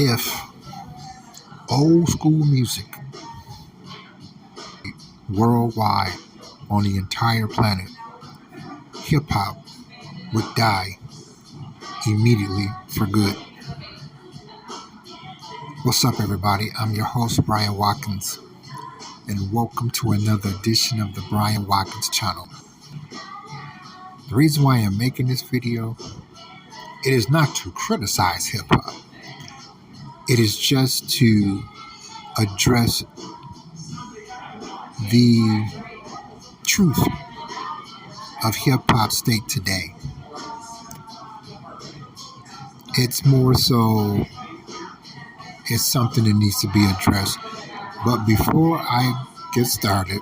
If old school music worldwide on the entire planet, hip hop would die immediately for good. What's up, everybody? I'm your host, Bryant Watkins, and welcome to another edition of the Bryant Watkins channel. The reason why I'm making this video, it is not to criticize hip hop. It is just to address the truth of hip hop state today. It's more so, it's something that needs to be addressed. But before I get started,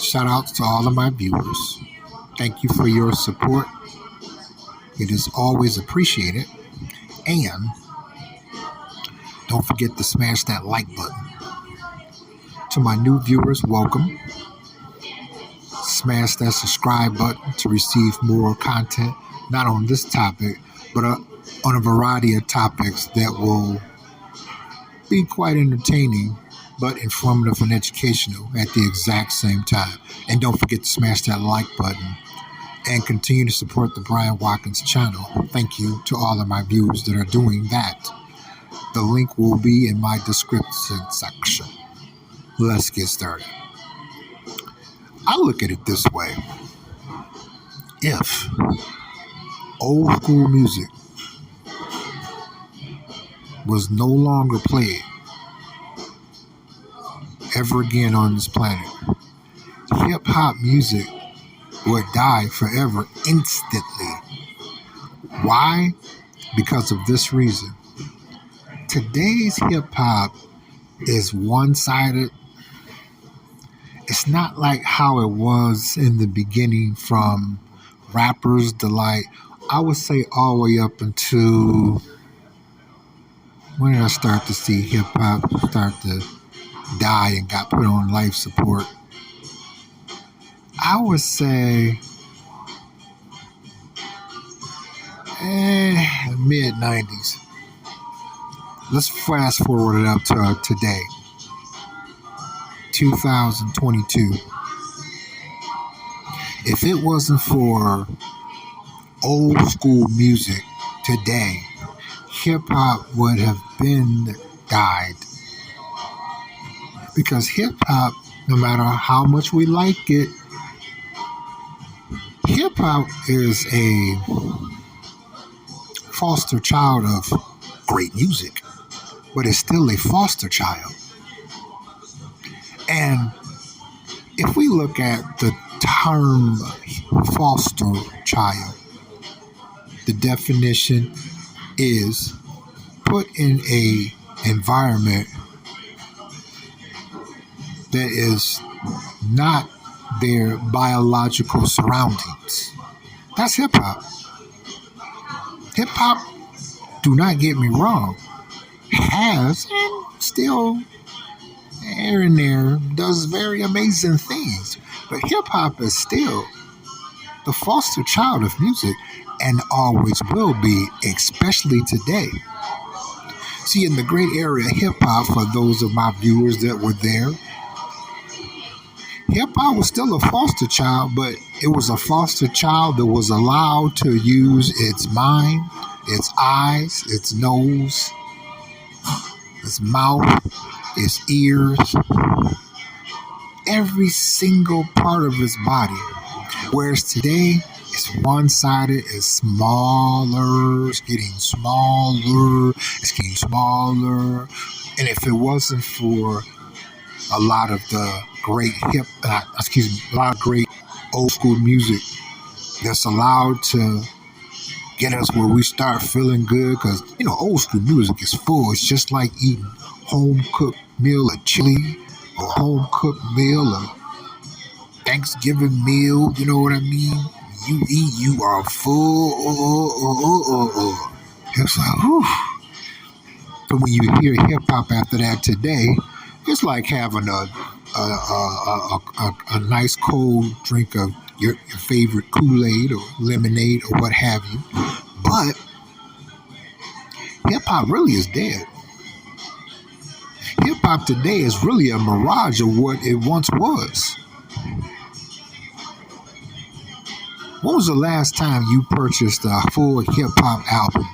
shout out to all of my viewers. Thank you for your support. It is always appreciated. And don't forget to smash that like button. To my new viewers, welcome. Smash that subscribe button to receive more content, not on this topic, but on a variety of topics that will be quite entertaining, but informative and educational at the exact same time. And don't forget to smash that like button and continue to support the Bryant Watkins channel. Thank you to all of my viewers that are doing that. The link will be in my description section. Let's get started. I look at it this way. If old school music was no longer played ever again on this planet, hip-hop music would die forever instantly. Why? Because of this reason. Today's hip-hop is one-sided. It's not like how it was in the beginning from Rappers Delight. I would say all the way up until, when did I start to see hip-hop start to die and got put on life support? I would say mid-90s. Let's fast forward it up to today, 2022. If it wasn't for old school music today, hip-hop would have been died. Because hip-hop, no matter how much we like it, hip-hop is a foster child of great music, but it's still a foster child. And if we look at the term foster child, the definition is put in a environment that is not their biological surroundings. That's hip-hop. Hip-hop, do not get me wrong, has and still here and there does very amazing things. But hip-hop is still the foster child of music and always will be, especially today. See, in the great area of hip-hop, for those of my viewers that were there, hip-hop was still a foster child, but it was a foster child that was allowed to use its mind, its eyes, its nose, its mouth, its ears, every single part of its body. Whereas today, it's one-sided, it's smaller, it's getting smaller, it's getting smaller. And if it wasn't for a lot of the great a lot of great old school music that's allowed to get us where we start feeling good, because old school music is full. It's just like eating home cooked meal of chili or home cooked meal of Thanksgiving meal. You know what I mean? You eat, you are full. It's like, whew. But when you hear hip hop after that today, it's like having a nice cold drink of your favorite Kool-Aid or lemonade or what have you. But Hip hop really is dead. Hip hop today is really a mirage of what it once was. When was the last time you purchased a full hip hop album?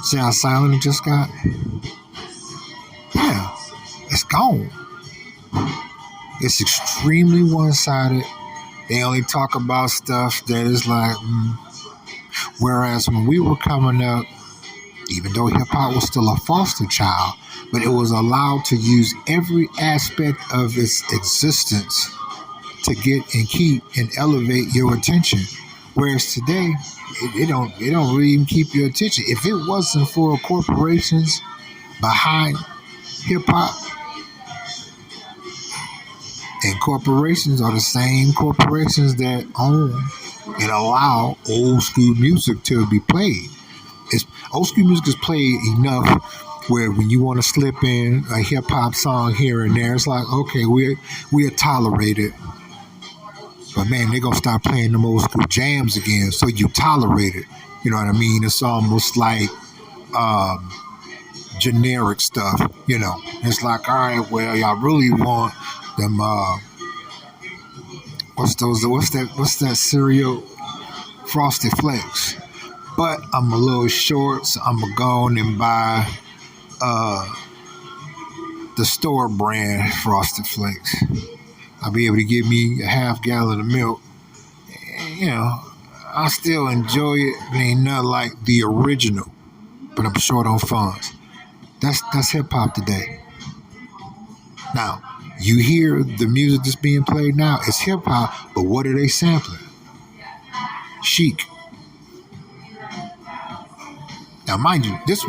See how silent it just got? Yeah, it's gone. It's extremely one sided. They only talk about stuff that is like, whereas when we were coming up, even though hip hop was still a foster child, but it was allowed to use every aspect of its existence to get and keep and elevate your attention. Whereas today, it don't really even keep your attention. If it wasn't for corporations behind hip hop, and corporations are the same corporations that own and allow old school music to be played. Old school music is played enough where when you want to slip in a hip hop song here and there, it's like, okay, we'll tolerate it. But man, they're gonna start playing them old school jams again, so you tolerate it. You know what I mean? It's almost like generic stuff. It's like, all right, well, y'all really want them. What's that cereal? Frosted Flakes. But I'm a little short, so I'm gonna go on and buy the store brand Frosted Flakes. I'll be able to give me a half gallon of milk. I still enjoy it. It ain't not like the original, but I'm short on funds. That's hip hop today. Now, you hear the music that's being played now, it's hip hop, but what are they sampling? Chic. Now, mind you, this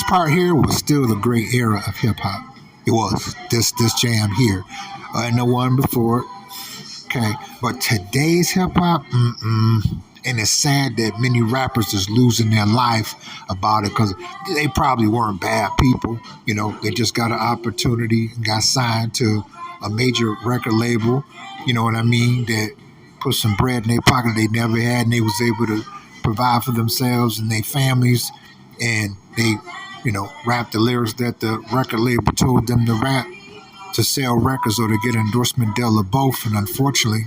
part here was still the great era of hip hop. It was this jam here, and the one before it. Okay, but today's hip hop, and it's sad that many rappers is losing their life about it because they probably weren't bad people. They just got an opportunity and got signed to a major record label. You know what I mean? That put some bread in their pocket they never had, and they was able to provide for themselves and their families. And they, rap the lyrics that the record label told them to rap to sell records or to get an endorsement deal or both. And unfortunately,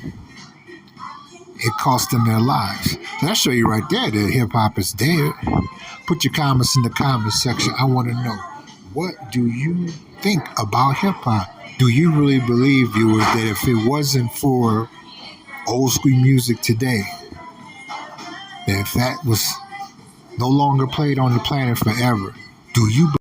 it cost them their lives. So that show you right there that hip hop is dead. Put your comments in the comments section. I want to know, what do you think about hip hop? Do you really believe, viewers, that if it wasn't for old school music today, that if that was no longer played on the planet forever, do you